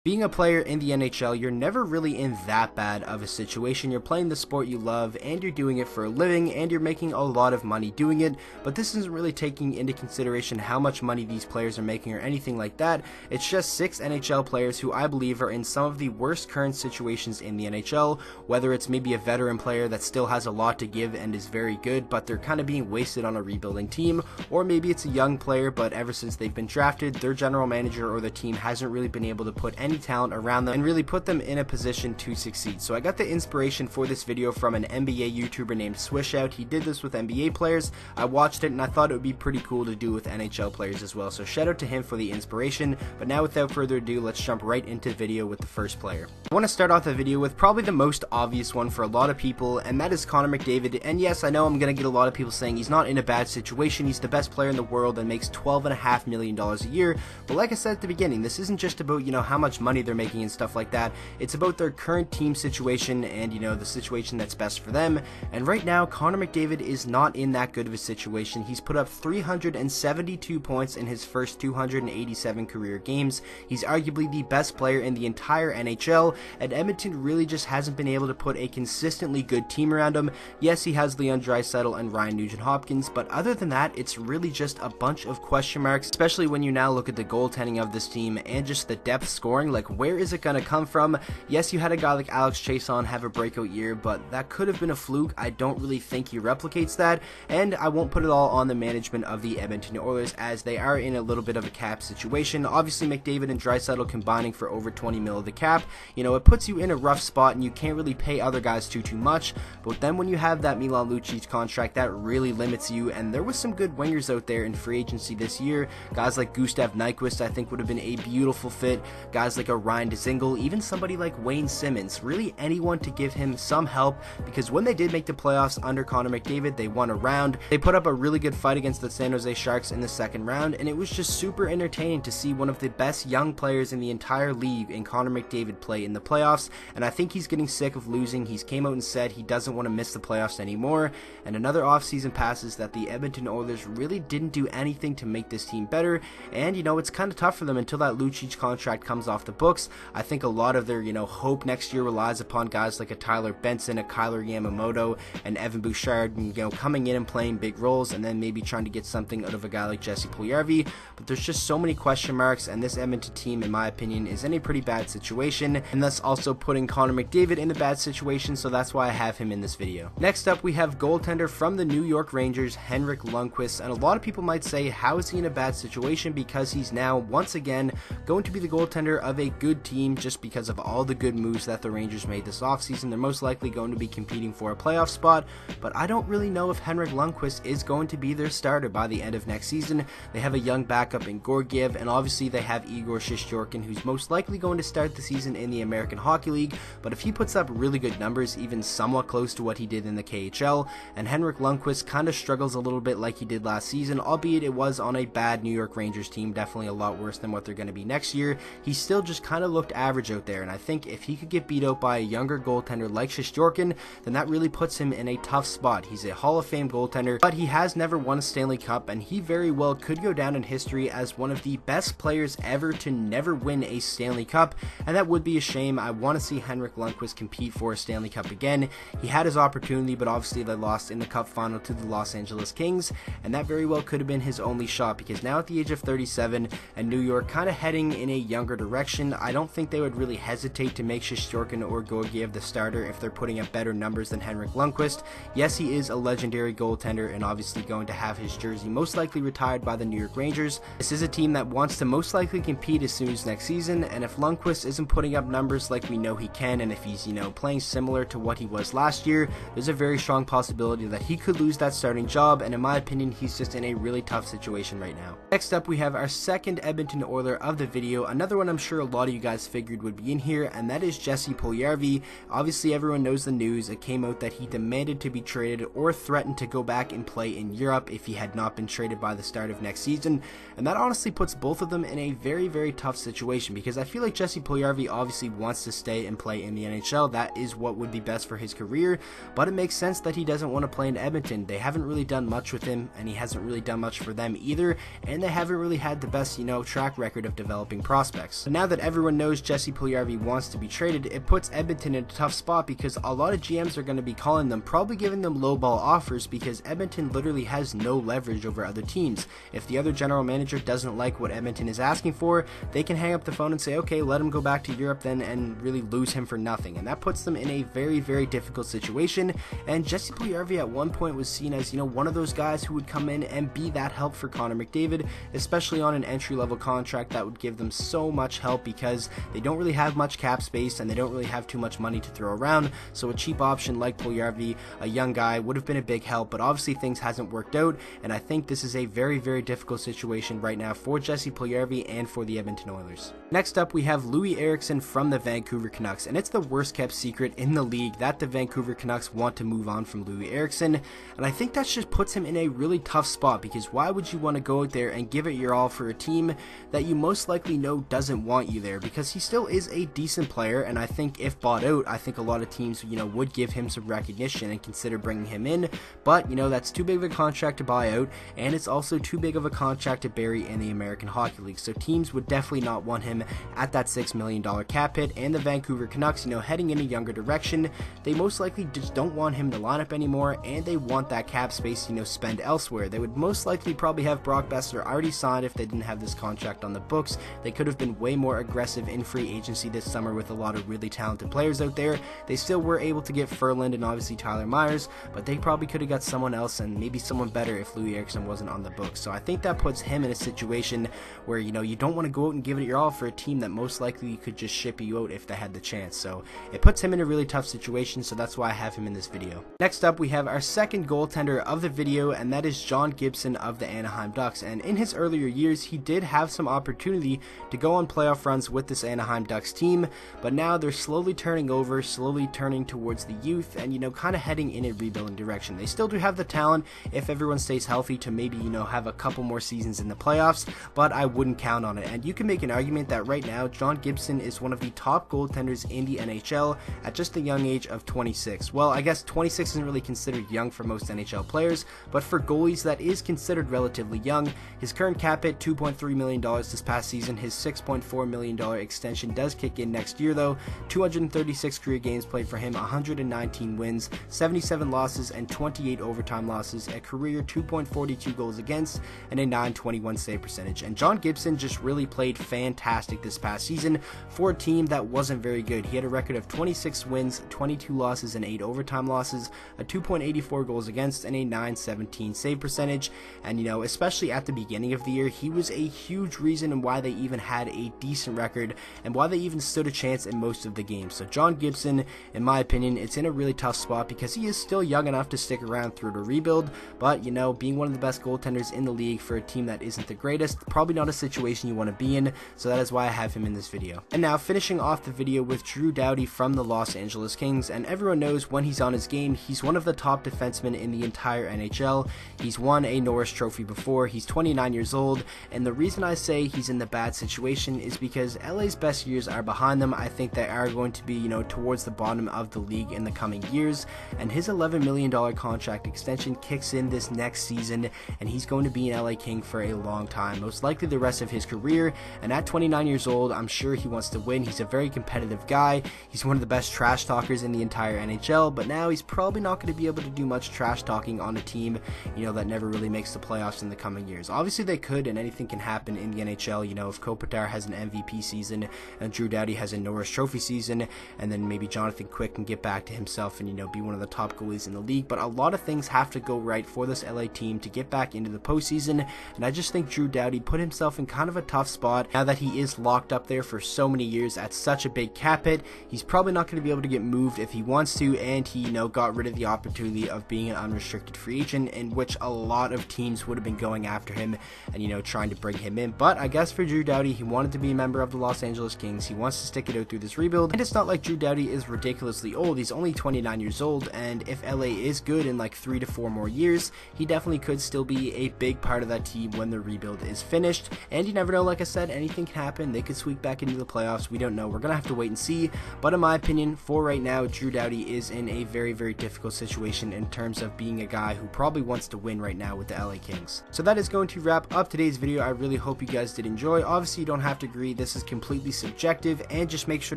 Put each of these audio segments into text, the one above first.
Being a player in the NHL, you're never really in that bad of a situation. You're playing the sport you love, and you're doing it for a living, and you're making a lot of money doing it, but this isn't really taking into consideration how much money these players are making or anything like that. It's just 6 NHL players who I believe are in some of the worst current situations in the NHL, whether it's maybe a veteran player that still has a lot to give and is very good, but they're kind of being wasted on a rebuilding team, or maybe it's a young player, but ever since they've been drafted, their general manager or the team hasn't really been able to put any talent around them and really put them in a position to succeed. So I got the inspiration for this video from an NBA YouTuber named Swishout. He did this with NBA players. I watched it and I thought it would be pretty cool to do with NHL players as well. So shout out to him for the inspiration. But now without further ado, let's jump right into the video with the first player. I want to start off the video with probably the most obvious one for a lot of people, and that is Connor McDavid. And yes, I know I'm going to get a lot of people saying he's not in a bad situation. He's the best player in the world and makes $12.5 million a year. But like I said at the beginning, this isn't just about, how much money they're making and stuff like that. It's about their current team situation and, the situation that's best for them. And right now, Connor McDavid is not in that good of a situation. He's put up 372 points in his first 287 career games. He's arguably the best player in the entire NHL, and Edmonton really just hasn't been able to put a consistently good team around him. Yes, he has Leon Draisaitl and Ryan Nugent-Hopkins, but other than that, it's really just a bunch of question marks, especially when you now look at the goaltending of this team and just the depth scoring. Like, where is it going to come from? Yes, you had a guy like Alex Chiasson have a breakout year, but that could have been a fluke. I don't really think he replicates that, and I won't put it all on the management of the Edmonton Oilers, as they are in a little bit of a cap situation. Obviously, McDavid and Draisaitl combining for over 20 mil of the cap, it puts you in a rough spot, and you can't really pay other guys too much. But then when you have that Milan Lucic contract, that really limits you, and there was some good wingers out there in free agency this year. Guys like Gustav Nyquist I think would have been a beautiful fit. Guys like a Ryan Dzingel, even somebody like Wayne Simmons, really anyone to give him some help, because when they did make the playoffs under Connor McDavid, they won a round. They put up a really good fight against the San Jose Sharks in the second round, and it was just super entertaining to see one of the best young players in the entire league in Connor McDavid play in the playoffs, and I think he's getting sick of losing. He's came out and said he doesn't want to miss the playoffs anymore, and another offseason passes that the Edmonton Oilers really didn't do anything to make this team better, and it's kind of tough for them until that Lucic contract comes off the books. I think a lot of their hope next year relies upon guys like a Tyler Benson, a Kyler Yamamoto, and Evan Bouchard, coming in and playing big roles, and then maybe trying to get something out of a guy like Jesse Puljujarvi. But there's just so many question marks, and this Edmonton team, in my opinion, is in a pretty bad situation, and thus also putting Connor McDavid in a bad situation, so that's why I have him in this video. Next up, we have goaltender from the New York Rangers, Henrik Lundqvist, and a lot of people might say, how is he in a bad situation? Because he's now, once again, going to be the goaltender of a good team just because of all the good moves that the Rangers made this offseason. They're most likely going to be competing for a playoff spot, but I don't really know if Henrik Lundqvist is going to be their starter by the end of next season. They have a young backup in Georgiev, and obviously they have Igor Shesterkin, who's most likely going to start the season in the American Hockey League, but if he puts up really good numbers, even somewhat close to what he did in the KHL, and Henrik Lundqvist kind of struggles a little bit like he did last season, albeit it was on a bad New York Rangers team, definitely a lot worse than what they're going to be next year. He still just kind of looked average out there, and I think if he could get beat out by a younger goaltender like Shesterkin, then that really puts him in a tough spot. He's a Hall of Fame goaltender, but he has never won a Stanley Cup, and he very well could go down in history as one of the best players ever to never win a Stanley Cup, and that would be a shame. I want to see Henrik Lundqvist compete for a Stanley Cup again. He had his opportunity, but obviously they lost in the Cup final to the Los Angeles Kings, and that very well could have been his only shot, because now at the age of 37 and New York kind of heading in a younger direction, I don't think they would really hesitate to make Shesterkin or Georgiev the starter if they're putting up better numbers than Henrik Lundqvist. Yes, he is a legendary goaltender and obviously going to have his jersey most likely retired by the New York Rangers. This is a team that wants to most likely compete as soon as next season, and if Lundqvist isn't putting up numbers like we know he can, and if he's, playing similar to what he was last year, there's a very strong possibility that he could lose that starting job, and in my opinion, he's just in a really tough situation right now. Next up, we have our second Edmonton Oiler of the video, another one I'm sure a lot of you guys figured would be in here, and that is Jesse Puljujarvi. Obviously, everyone knows the news. It came out that he demanded to be traded or threatened to go back and play in Europe if he had not been traded by the start of next season, and that honestly puts both of them in a very tough situation, because I feel like Jesse Puljujarvi obviously wants to stay and play in the NHL. That is what would be best for his career, but it makes sense that he doesn't want to play in Edmonton. They haven't really done much with him, and he hasn't really done much for them either, and they haven't really had the best, track record of developing prospects. So now that everyone knows Jesse Pulkkinen wants to be traded, it puts Edmonton in a tough spot because a lot of GMs are going to be calling them, probably giving them lowball offers, because Edmonton literally has no leverage over other teams. If the other general manager doesn't like what Edmonton is asking for, they can hang up the phone and say, okay, let him go back to Europe then, and really lose him for nothing. And that puts them in a very, very difficult situation. And Jesse Pulkkinen at one point was seen as, one of those guys who would come in and be that help for Connor McDavid, especially on an entry-level contract that would give them so much help, because they don't really have much cap space and they don't really have too much money to throw around. So a cheap option like Pulkkinen, a young guy, would have been a big help, but obviously things hasn't worked out, and I think this is a very, very difficult situation right now for Jesse Pulkkinen and for the Edmonton Oilers. Next up, we have Loui Eriksson from the Vancouver Canucks, and it's the worst kept secret in the league that the Vancouver Canucks want to move on from Loui Eriksson, and I think that just puts him in a really tough spot, because why would you want to go out there and give it your all for a team that you most likely know doesn't want you there? Because he still is a decent player, and I think if bought out, I think a lot of teams, would give him some recognition and consider bringing him in, but, that's too big of a contract to buy out, and it's also too big of a contract to bury in the American Hockey League, so teams would definitely not want him at that $6 million cap hit, and the Vancouver Canucks, heading in a younger direction, they most likely just don't want him in the lineup anymore, and they want that cap space, spend elsewhere. They would most likely probably have Brock Besser already signed if they didn't have this contract on the books. They could have been way more aggressive in free agency this summer with a lot of really talented players out there. They still were able to get Ferland and obviously Tyler Myers, but they probably could have got someone else, and maybe someone better if Loui Eriksson wasn't on the books. So I think that puts him in a situation where, you don't want to go out and give it your all for a team that most likely could just ship you out if they had the chance. So it puts him in a really tough situation, so that's why I have him in this video. Next up, we have our second goaltender of the video, and that is John Gibson of the Anaheim Ducks. And in his earlier years, he did have some opportunity to go on playoff runs with this Anaheim Ducks team, but now they're slowly turning over, slowly turning towards the youth, and kind of heading in a rebuilding direction. They still do have the talent, if everyone stays healthy, to maybe have a couple more seasons in the playoffs, but I wouldn't count on it. And you can make an argument that right now John Gibson is one of the top goaltenders in the NHL at just the young age of 26. Well, I guess 26 isn't really considered young for most NHL players, but for goalies that is considered relatively young. His current cap hit $2.3 million this past season. His $6.4 million extension does kick in next year though. 236 career games played for him, 119 wins, 77 losses, and 28 overtime losses, a career 2.42 goals against, and a .921 save percentage. And John Gibson just really played fantastic this past season for a team that wasn't very good. He had a record of 26 wins, 22 losses, and 8 overtime losses, a 2.84 goals against, and a .917 save percentage. And especially at the beginning of the year, he was a huge reason in why they even had a decent record and why they even stood a chance in most of the games. So John Gibson, in my opinion, it's in a really tough spot because he is still young enough to stick around through the rebuild, but being one of the best goaltenders in the league for a team that isn't the greatest, probably not a situation you want to be in, so that is why I have him in this video. And now finishing off the video with Doughty from the Los Angeles Kings, and everyone knows when he's on his game, he's one of the top defensemen in the entire NHL. He's won a Norris Trophy before, he's 29 years old, and the reason I say he's in the bad situation is because LA's best years are behind them. I think they are going to be, towards the bottom of the league in the coming years, and his $11 million contract extension kicks in this next season, and he's going to be an LA King for a long time, most likely the rest of his career. And at 29 years old, I'm sure he wants to win. He's a very competitive guy. He's one of the best trash talkers in the entire NHL, but now he's probably not going to be able to do much trash talking on a team, that never really makes the playoffs in the coming years. Obviously they could, and anything can happen in the NHL. If Kopitar has an MVP season and Doughty has a Norris Trophy season, and then maybe Jonathan Quick can get back to himself and be one of the top goalies in the league. But a lot of things have to go right for this LA team to get back into the postseason, and I just think Doughty put himself in kind of a tough spot now that he is locked up there for so many years at such a big cap hit. He's probably not going to be able to get moved if he wants to, and he got rid of the opportunity of being an unrestricted free agent, in which a lot of teams would have been going after him and trying to bring him in. But I guess for Doughty, he wanted to be a member of the Los Angeles Kings. He wants to stick it out through this rebuild, and it's not like Doughty is ridiculously old. He's only 29 years old, and if LA is good in like 3 to 4 more years, he definitely could still be a big part of that team when the rebuild is finished. And you never know, like I said, anything can happen. They could squeak back into the playoffs. We don't know. We're gonna have to wait and see. But in my opinion, for right now, Doughty is in a very, very difficult situation in terms of being a guy who probably wants to win right now with the LA Kings. So that is going to wrap up today's video. I really hope you guys did enjoy. Obviously, you don't have to agree. this is completely subjective, and just make sure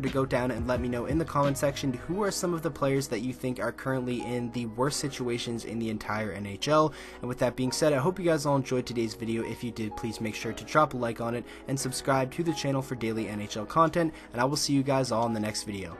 to go down and let me know in the comment section who are some of the players that you think are currently in the worst situations in the entire NHL. And with that being said, I hope you guys all enjoyed today's video. If you did, please make sure to drop a like on it and subscribe to the channel for daily NHL content, and I will see you guys all in the next video.